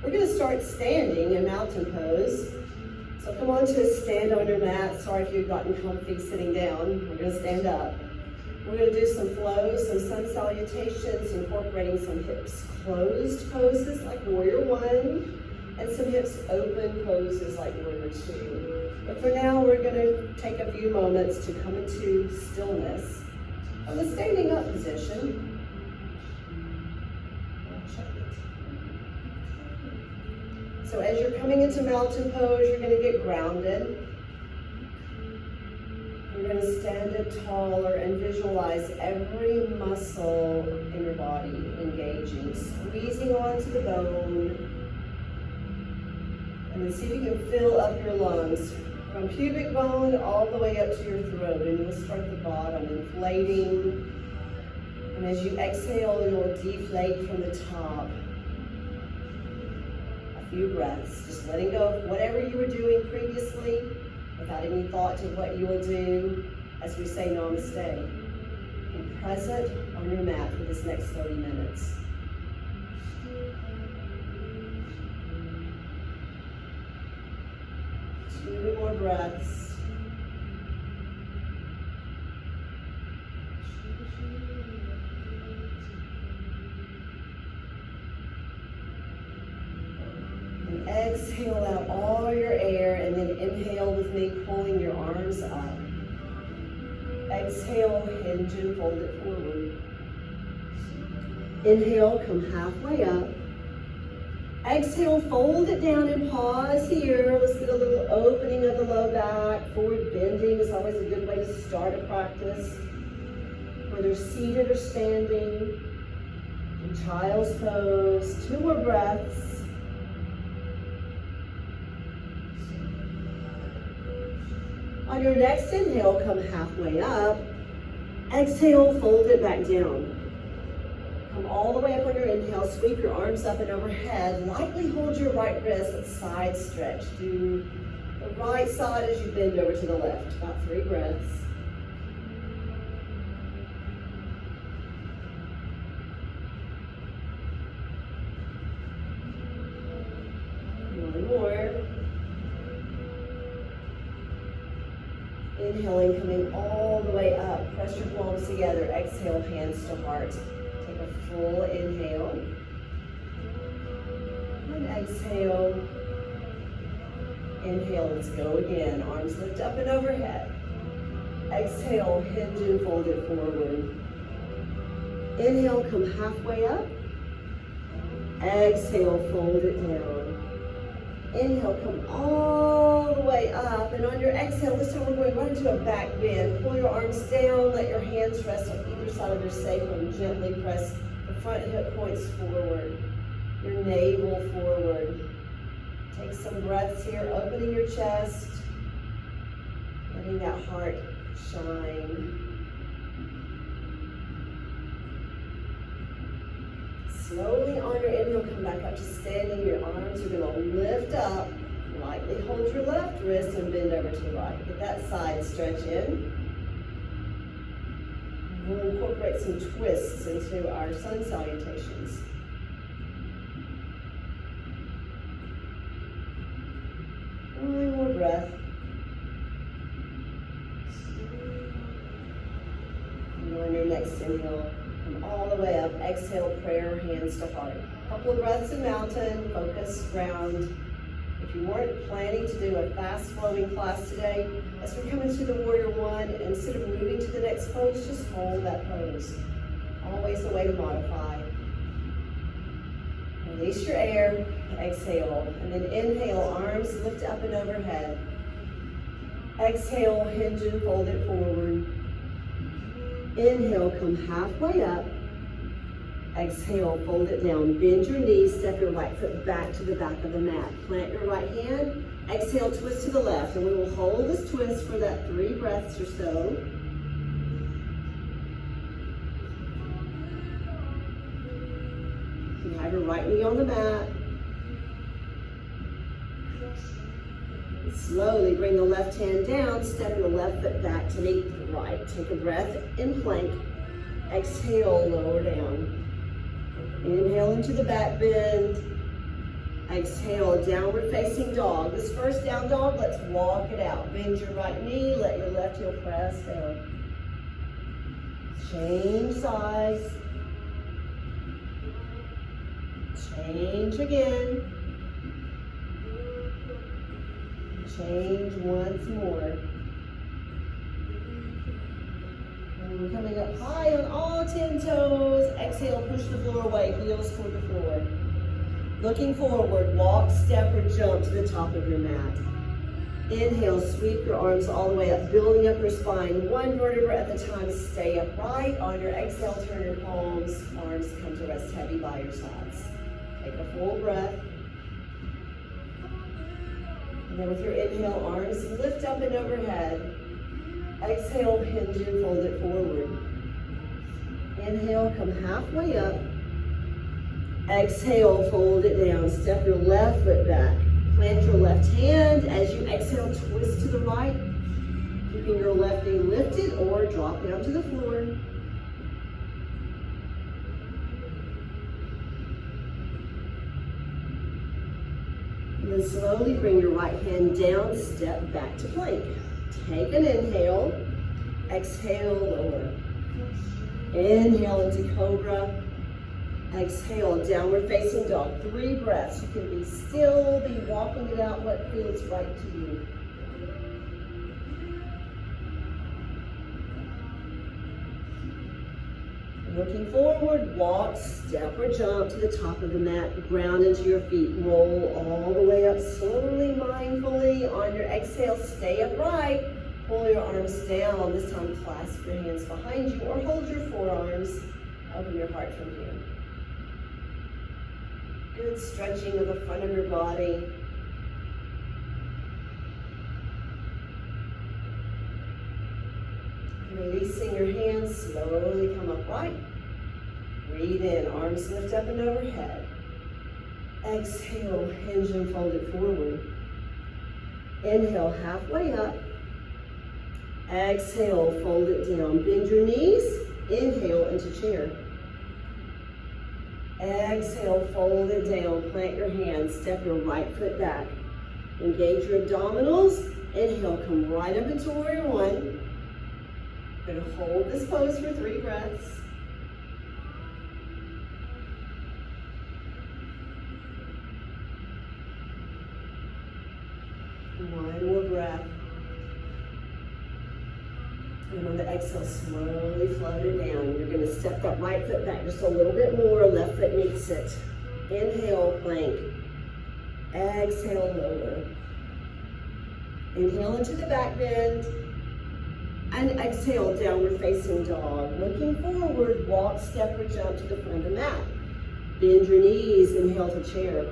We're going to start standing in mountain pose. So come on to a stand on your mat. Sorry if you've gotten comfy sitting down. We're going to stand up. We're going to do some flows, some sun salutations, incorporating some hips closed poses like warrior one, and some hips open poses like warrior two. But for now, we're going to take a few moments to come into stillness from the standing up position. So as you're coming into mountain pose, you're going to get grounded. You're going to stand up taller and visualize every muscle in your body engaging, squeezing onto the bone. And then see if you can fill up your lungs from pubic bone all the way up to your throat. And you'll start at the bottom, inflating. And as you exhale, you'll deflate from the top. Few breaths, just letting go of whatever you were doing previously without any thought to what you will do as we say namaste. Be present on your mat for this next 30 minutes. 2 more breaths. Exhale out all your air and then inhale with me, pulling your arms up. Exhale, hinge and fold it forward. Inhale, come halfway up. Exhale, fold it down and pause here. Let's get a little opening of the low back. Forward bending is always a good way to start a practice. Whether seated or standing. In child's pose. 2 more breaths. On your next inhale, come halfway up. Exhale, fold it back down. Come all the way up on your inhale, sweep your arms up and overhead. Lightly hold your right wrist and side stretch. Do the right side as you bend over to the left. About 3 breaths. One more. Inhaling, coming all the way up. Press your palms together. Exhale, hands to heart. Take a full inhale. And exhale. Inhale, let's go again. Arms lift up and overhead. Exhale, hinge and fold it forward. Inhale, come halfway up. Exhale, fold it down. Inhale, come all the way up, and on your exhale, this time we're going right into a back bend. Pull your arms down, let your hands rest on either side of your sacrum. Gently press the front hip points forward, your navel forward. Take some breaths here, opening your chest, letting that heart shine. Slowly on your inhale, come back up to standing. Your arms are going to lift up. Lightly hold your left wrist and bend over to the right. Get that side stretch in. We'll incorporate some twists into our sun salutations. One more breath. And on your next inhale, come all the way up. Exhale, prayer, hands to heart. Couple of breaths in mountain, focus, ground. If you weren't planning to do a fast flowing class today, as we come into the warrior one, instead of moving to the next pose, just hold that pose. Always a way to modify. Release your air, exhale, and then inhale, arms lift up and overhead. Exhale, hinge and fold it forward. Inhale, come halfway up. Exhale, fold it down. Bend your knees, step your right foot back to the back of the mat. Plant your right hand. Exhale, twist to the left. And we will hold this twist for that 3 breaths or so. You have your right knee on the mat. Slowly bring the left hand down, step your left foot back to meet the right. Take a breath in plank. Exhale, lower down. Inhale into the back bend. Exhale, downward facing dog. This first down dog, let's walk it out. Bend your right knee, let your left heel press down. Change size. Change again. Change once more. And we're coming up high on all 10 toes. Exhale, push the floor away, heels toward the floor. Looking forward, walk, step, or jump to the top of your mat. Inhale, sweep your arms all the way up, building up your spine, one vertebra at a time. Stay upright. On your exhale, turn your palms, arms come to rest heavy by your sides. Take a full breath. And then with your inhale, arms lift up and overhead. Exhale, hinge and fold it forward. Inhale, come halfway up. Exhale, fold it down. Step your left foot back. Plant your left hand. As you exhale, twist to the right. Keeping your left knee lifted or drop down to the floor. And then slowly bring your right hand down, step back to plank. Take an inhale. Exhale, lower. Inhale into cobra. Exhale, downward facing dog. 3 breaths. You can be still, be walking it out what feels right to you. Looking forward, walk, step, or jump to the top of the mat. Ground into your feet. Roll all the way up slowly, mindfully. On your exhale, stay upright. Pull your arms down. This time, clasp your hands behind you or hold your forearms. Open your heart from here. Good stretching of the front of your body. Releasing your hands, slowly come upright. Breathe in, arms lift up and overhead. Exhale, hinge and fold it forward. Inhale, halfway up. Exhale, fold it down. Bend your knees. Inhale into chair. Exhale, fold it down. Plant your hands. Step your right foot back. Engage your abdominals. Inhale, come right up into warrior one. We're going to hold this pose for 3 breaths. One more breath. And on the exhale, slowly float it down. You're going to step that right foot back just a little bit more. Left foot meets it. Inhale, plank. Exhale, lower. Inhale into the back bend. And exhale, downward facing dog. Looking forward, walk, step, or jump to the front of the mat. Bend your knees, inhale to chair.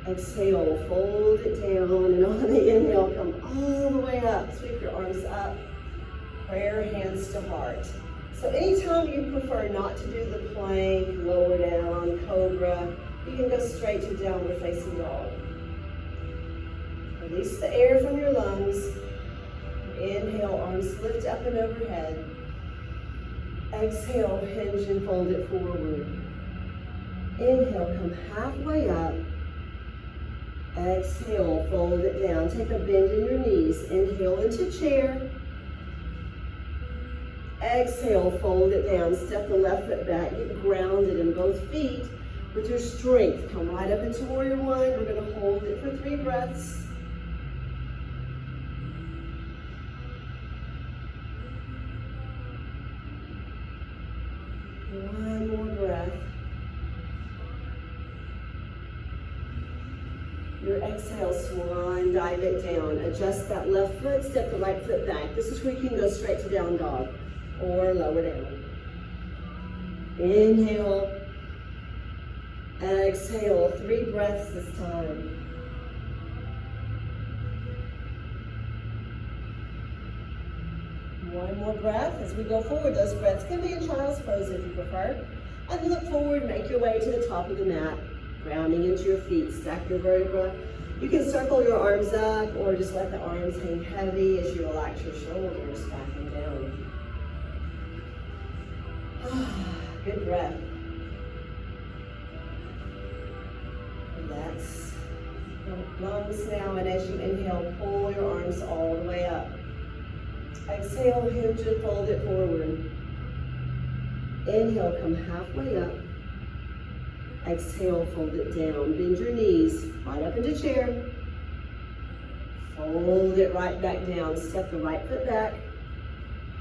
Exhale, fold it down, and on the inhale, come all the way up. Sweep your arms up. Prayer, hands to heart. So anytime you prefer not to do the plank, lower down, cobra, you can go straight to downward facing dog. Release the air from your lungs. Inhale, arms lift up and overhead. Exhale, hinge and fold it forward. Inhale, come halfway up. Exhale, fold it down. Take a bend in your knees. Inhale into chair. Exhale, fold it down. Step the left foot back. Get grounded in both feet with your strength. Come right up into warrior one. We're going to hold it for 3 breaths. One more breath. Your exhale, swan, dive it down. Adjust that left foot, step the right foot back. This is where you can go straight to down dog or lower down. Inhale. Exhale, 3 breaths this time. One more breath as we go forward. Those breaths can be in child's pose if you prefer. And look forward, make your way to the top of the mat. Grounding into your feet, stack your vertebra. You can circle your arms up or just let the arms hang heavy as you relax your shoulders back and down. Good breath. That's the lungs now, and as you inhale, pull your arms all the way up. Exhale, hinge and fold it forward. Inhale, come halfway up. Exhale, fold it down. Bend your knees right up into chair. Fold it right back down. Step the right foot back.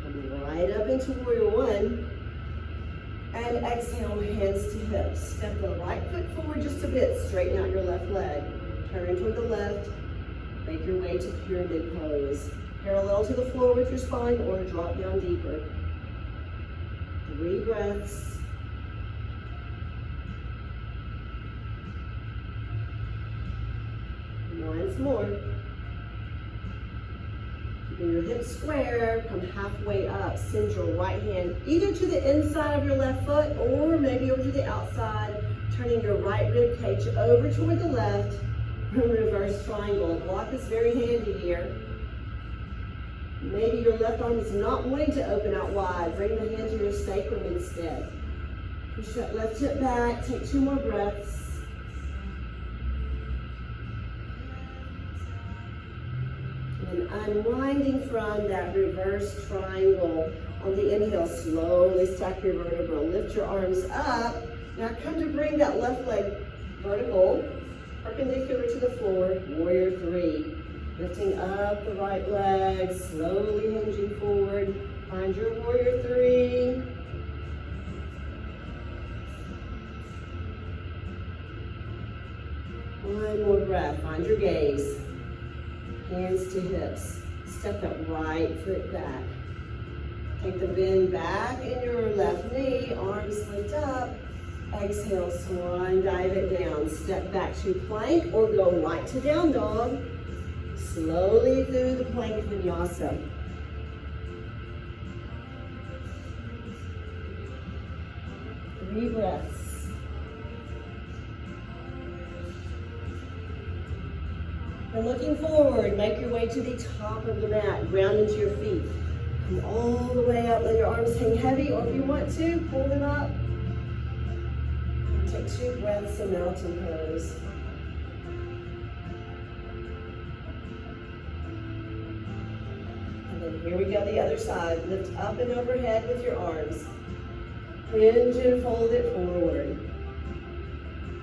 Come right up into warrior one. And exhale, hands to hips. Step the right foot forward just a bit. Straighten out your left leg. Turn toward the left. Make your way to pyramid pose. Parallel to the floor with your spine or drop down deeper. 3 breaths. Once more. Keeping your hips square, come halfway up. Send your right hand either to the inside of your left foot or maybe over to the outside, turning your right rib cage over toward the left. Reverse triangle. Block is very handy here. Maybe your left arm is not wanting to open out wide. Bring the hand to your sacrum instead. Push that left hip back. Take 2 more breaths. And unwinding from that reverse triangle. On the inhale, slowly stack your vertebra. Lift your arms up. Now come to bring that left leg vertical, perpendicular to the floor, warrior 3. Lifting up the right leg, slowly hinging forward. Find your warrior 3. One more breath, find your gaze. Hands to hips. Step that right foot back. Take the bend back in your left knee, arms lift up. Exhale, swan, dive it down. Step back to plank or go right to down dog. Slowly through the plank vinyasa. Three breaths. And looking forward, make your way to the top of the mat. Ground into your feet. Come all the way up. Let your arms hang heavy, or if you want to, pull them up. Take 2 breaths in mountain pose. And then here we go, the other side. Lift up and overhead with your arms. Hinge and fold it forward.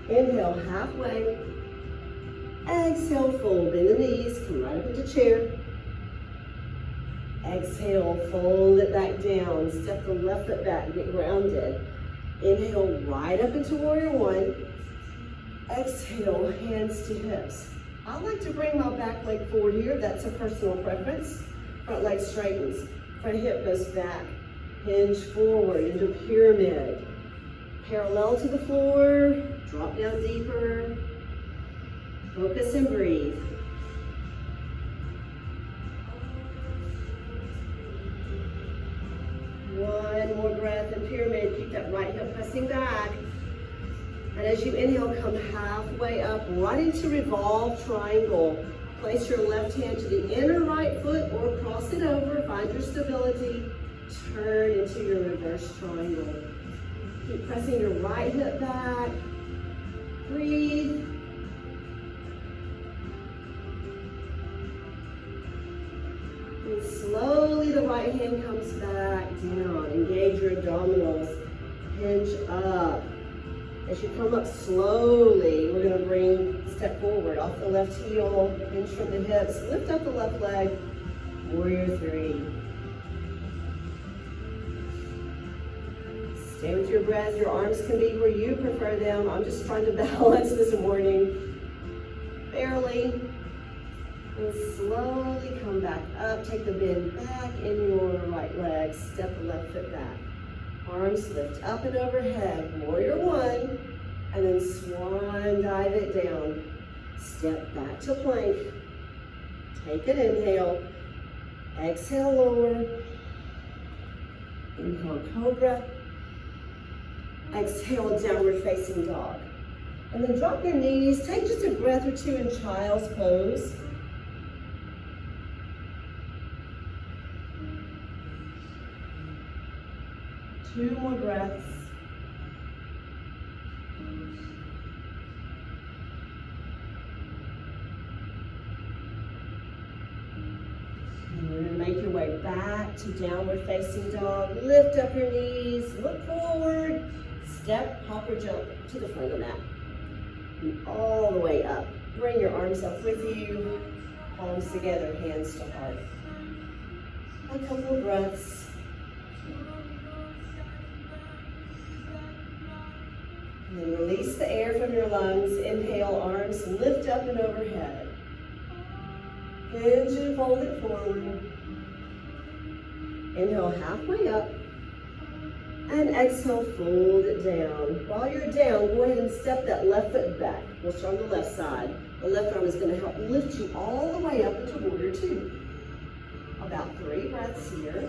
Inhale, halfway. Exhale, fold. Bend the knees, come right up into chair. Exhale, fold it back down. Step the left foot back, get grounded. Inhale, right up into warrior 1. Exhale, hands to hips. I like to bring my back leg forward here. That's a personal preference. Front leg straightens. Front hip goes back. Hinge forward into pyramid. Parallel to the floor. Drop down deeper. Focus and breathe. One more breath in pyramid. Keep that right hip pressing back. And as you inhale, come halfway up, right into revolve triangle. Place your left hand to the inner right foot or cross it over. Find your stability. Turn into your reverse triangle. Keep pressing your right hip back. Breathe. And slowly the right hand comes back down. Engage your abdominals. Hinge up. As you come up slowly, we're going to bring step forward off the left heel, hinge from the hips, lift up the left leg, warrior 3. Stay with your breath. Your arms can be where you prefer them. I'm just trying to balance this morning. Barely. And slowly come back up. Take the bend back in your right leg. Step the left foot back. Arms lift up and overhead. Warrior 1. And then swan dive it down. Step back to plank. Take an inhale. Exhale, lower. Inhale, cobra. Exhale, downward facing dog. And then drop your knees. Take just a breath or 2 in child's pose. Two more breaths. back to downward facing dog. Lift up your knees, look forward, step, hop or jump to the front of the mat. And all the way up. Bring your arms up with you, palms together, hands to heart. A couple of breaths. And then release the air from your lungs. Inhale, arms lift up and overhead. Hinge and fold it forward. Inhale halfway up. And exhale, fold it down. While you're down, go ahead and step that left foot back. We'll start on the left side. The left arm is going to help lift you all the way up into warrior two. About 3 breaths here.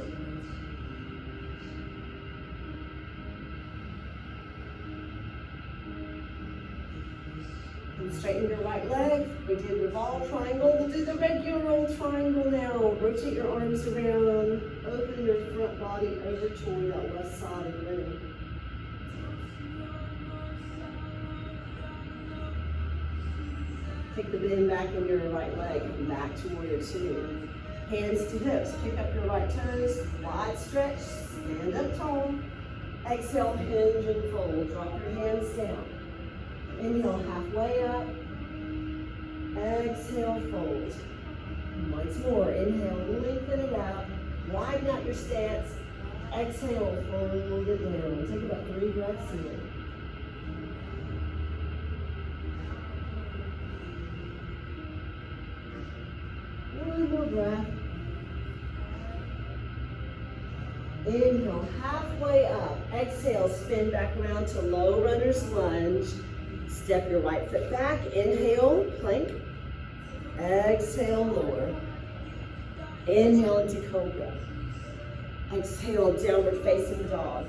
And straighten your right leg. We did revolve triangle. We'll do the regular old triangle now. Rotate your arms around. Open your front body over toward that left side of the room. Take the bend back in your right leg. Come back to warrior two. Hands to hips. Pick up your right toes. Wide stretch. Stand up tall. Exhale, hinge and fold. Drop your hands down. Inhale, halfway up. Exhale, fold. Once more, inhale, lengthen it out. Widen out your stance. Exhale, fold it down. Take about 3 breaths in. One more breath. Inhale, halfway up. Exhale, spin back around to low runner's lunge. Step your right foot back. Inhale, plank. Exhale, lower. Inhale into cobra. Exhale, downward facing dog.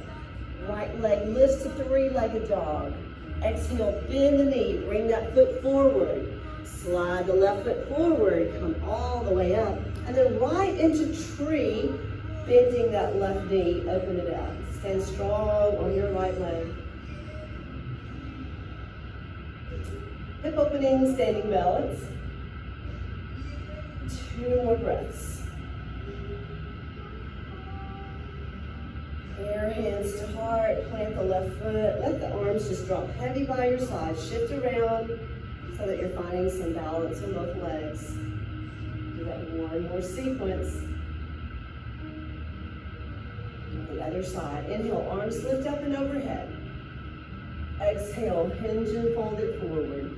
Right leg lifts to 3-legged dog. Exhale, bend the knee. Bring that foot forward. Slide the left foot forward. Come all the way up. And then right into tree, bending that left knee. Open it out. Stand strong on your right leg. Hip opening, standing balance. 2 more breaths. Air, hands to heart, plant the left foot. Let the arms just drop heavy by your side. Shift around so that you're finding some balance in both legs. Do that one more sequence. The other side. Inhale, arms lift up and overhead. Exhale, hinge and fold it forward.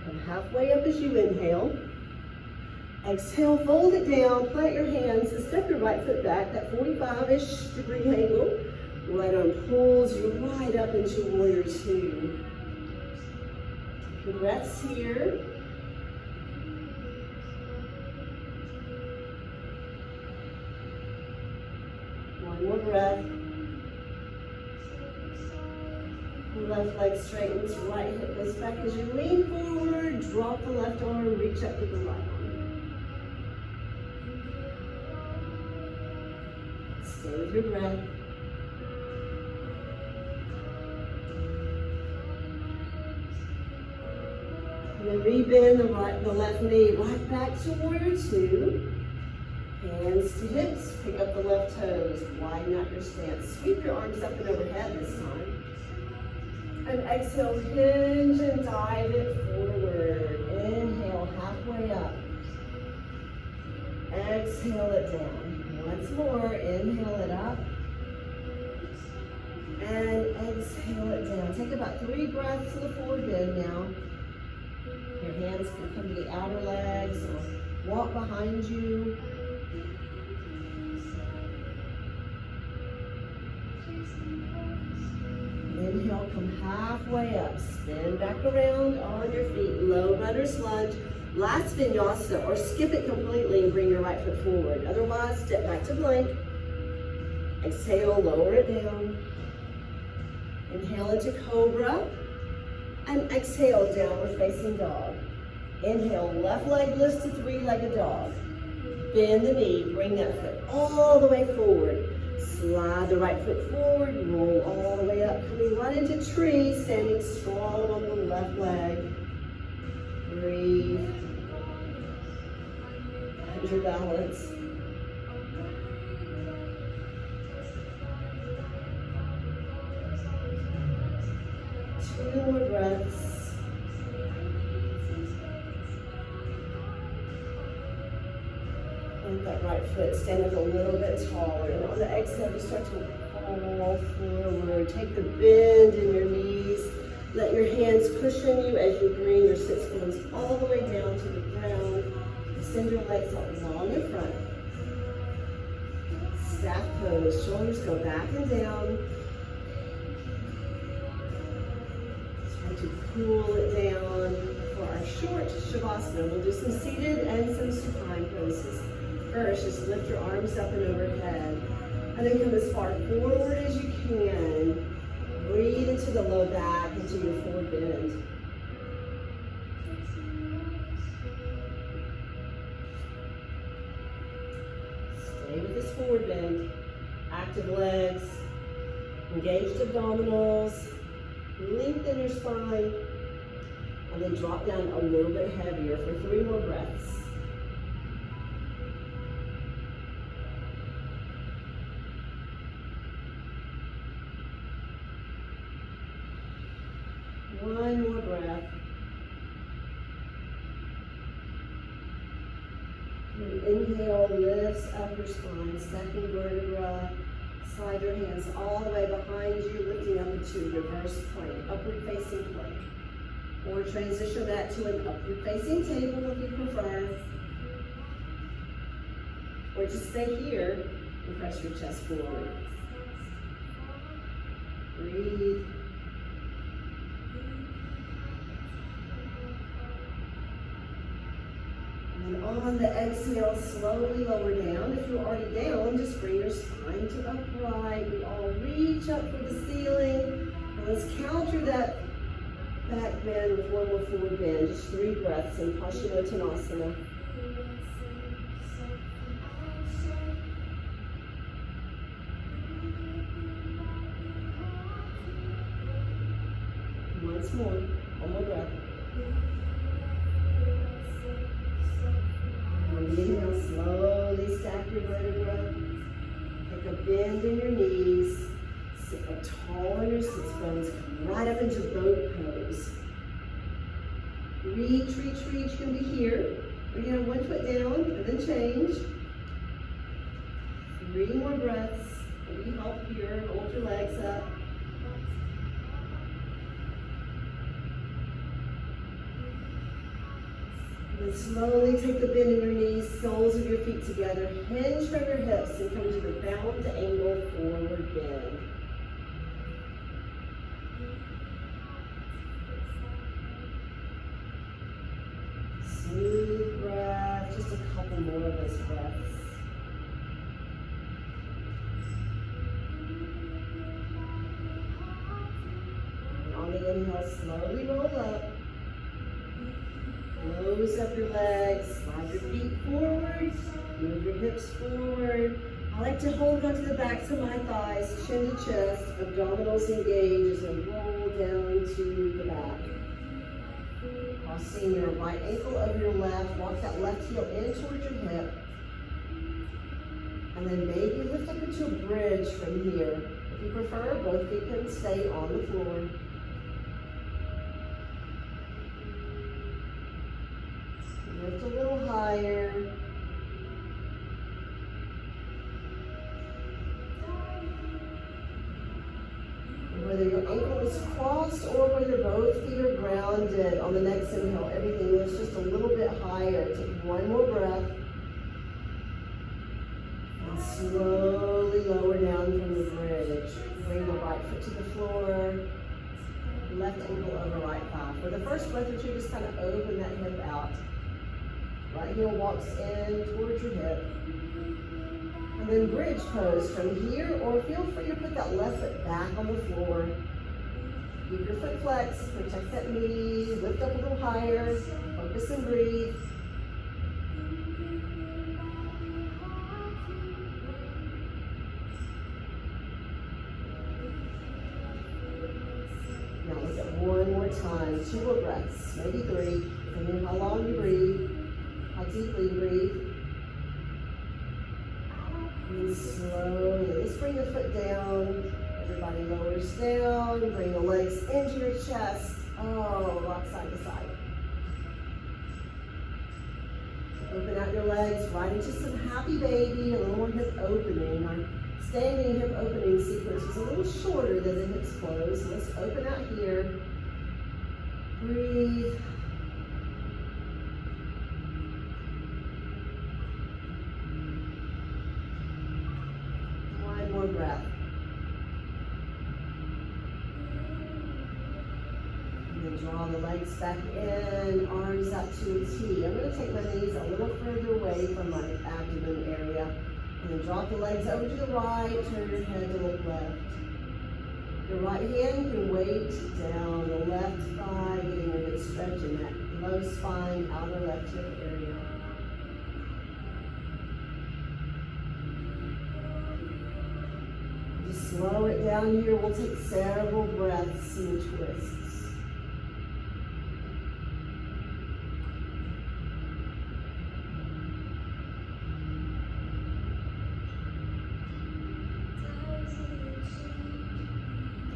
Come halfway up as you inhale. Exhale, fold it down, plant your hands, and step your right foot back, that 45-ish degree angle. Right arm pulls you right up into warrior two. Take your breaths here. One more breath. Left leg straightens, right hip goes back as you lean forward, drop the left arm, reach up to the right arm. Stay with your breath. And then rebend the left knee right back to warrior two. Hands to hips, pick up the left toes, widen out your stance. Sweep your arms up and overhead this time. And exhale, hinge and dive it forward. Inhale, halfway up. Exhale it down. Once more, inhale it up. And exhale it down. Take about 3 breaths to the forward bend now. Your hands can come to the outer legs or walk behind you. Inhale, come halfway up. Spin back around on your feet. Low runner's lunge. Last vinyasa, or skip it completely and bring your right foot forward. Otherwise, step back to plank. Exhale, lower it down. Inhale into cobra. And exhale, downward facing dog. Inhale, left leg lifts to 3-legged dog. Bend the knee, bring that foot all the way forward. Slide the right foot forward, roll all the way up, coming right into tree, standing strong on the left leg. Breathe. Find your balance. With that right foot, stand up a little bit taller. And on the exhale, you start to fall forward. Take the bend in your knees. Let your hands cushion you as you bring your sits bones all the way down to the ground. Extend your legs out long in front. Staff pose. Shoulders go back and down. Try to cool it down. For our short Shavasana, we'll do some seated and some supine poses. First, just lift your arms up and overhead. And then come as far forward as you can. Breathe into the low back, into your forward bend. Stay with this forward bend. Active legs. Engaged abdominals. Lengthen your spine. And then drop down a little bit heavier for 3 more breaths. One more breath. And inhale, lifts up your spine, second vertebra. Slide your hands all the way behind you, lifting up into reverse plank, upward facing plank. Or transition that to an upward facing table if you prefer. Or just stay here and press your chest forward. Breathe. And on the exhale, slowly lower down. If you're already down, just bring your spine to upright. We all reach up for the ceiling. And let's counter that back bend with one more forward bend. Just 3 breaths in Paschimottanasana. Once more. One more breath. And inhale, slowly stack your vertebra. Take a bend in your knees. Sit up tall on your sits bones. Come right up into boat pose. Reach, reach, reach. You can be here. Bring your one foot down and then change. 3 more breaths. Maybe help here. Hold your legs up. And then slowly take the bend in your knees, soles of your feet together. Hinge from your hips and come to the bound angle forward bend. Smooth breath, just a couple more of those breaths. And on the inhale, slowly roll up. Close up your legs, slide your feet forward, move your hips forward. I like to hold onto the backs of my thighs, chin to chest, abdominals engage as I roll down to the back. Crossing your right ankle over your left, walk that left heel in towards your hip. And then maybe lift up into a bridge from here. If you prefer, both feet can stay on the floor. Lift a little higher. And whether your ankle is crossed or whether both feet are grounded, on the next inhale, everything lifts just a little bit higher. Take one more breath. And slowly lower down from the bridge. Bring the right foot to the floor. Left ankle over right thigh. For the first breath or two, just kind of open that hip out. Right heel walks in towards your hip. And then bridge pose from here, or feel free to put that left foot back on the floor. Keep your foot flexed, protect that knee, lift up a little higher, focus and breathe. Now let's get one more time, 2 more breaths, maybe 3, depending on how long you breathe. How deeply you breathe. And slowly, let's bring the foot down. Everybody lowers down. Bring the legs into your chest. Oh, rock side to side. Open out your legs right into some happy baby, a little more hip opening. Our standing hip opening sequence was a little shorter than the hips closed. So let's open out here. Breathe. One more breath. And then draw the legs back in, arms up to a T. I'm going to take my knees a little further away from my abdomen area. And then drop the legs over to the right, turn your head to look left. Your right hand can weight down the left thigh, getting a good stretch in that low spine, outer left hip area. Just slow it down here. We'll take several breaths in twists.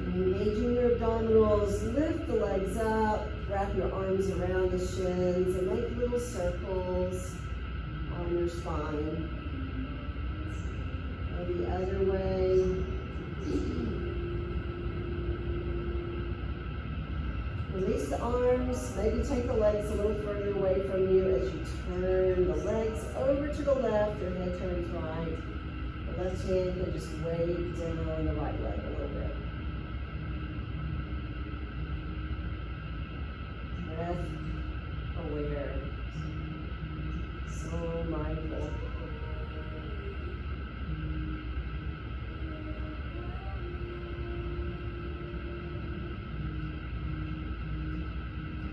Engaging your abdominals, lift the legs up, wrap your arms around the shins, and make little circles on your spine. Go the other way. Release the arms, maybe take the legs a little further away from you as you turn the legs over to the left, your head turns right. The left hand can just weight down the right leg a little bit. Breath aware, so mindful.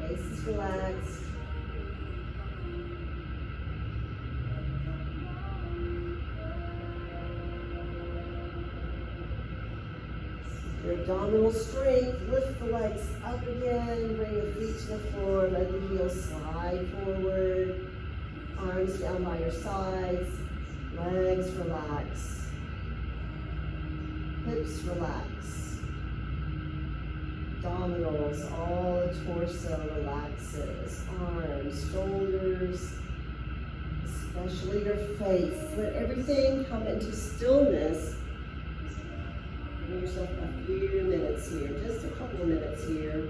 Face is relaxed. Your abdominal strength, lift the legs up again, bring the feet to the floor, let the heels slide forward, arms down by your sides, legs relax, hips relax, abdominals, all the torso relaxes, arms, shoulders, especially your face. Let everything come into stillness. Give yourself a few minutes here, just a couple of minutes here.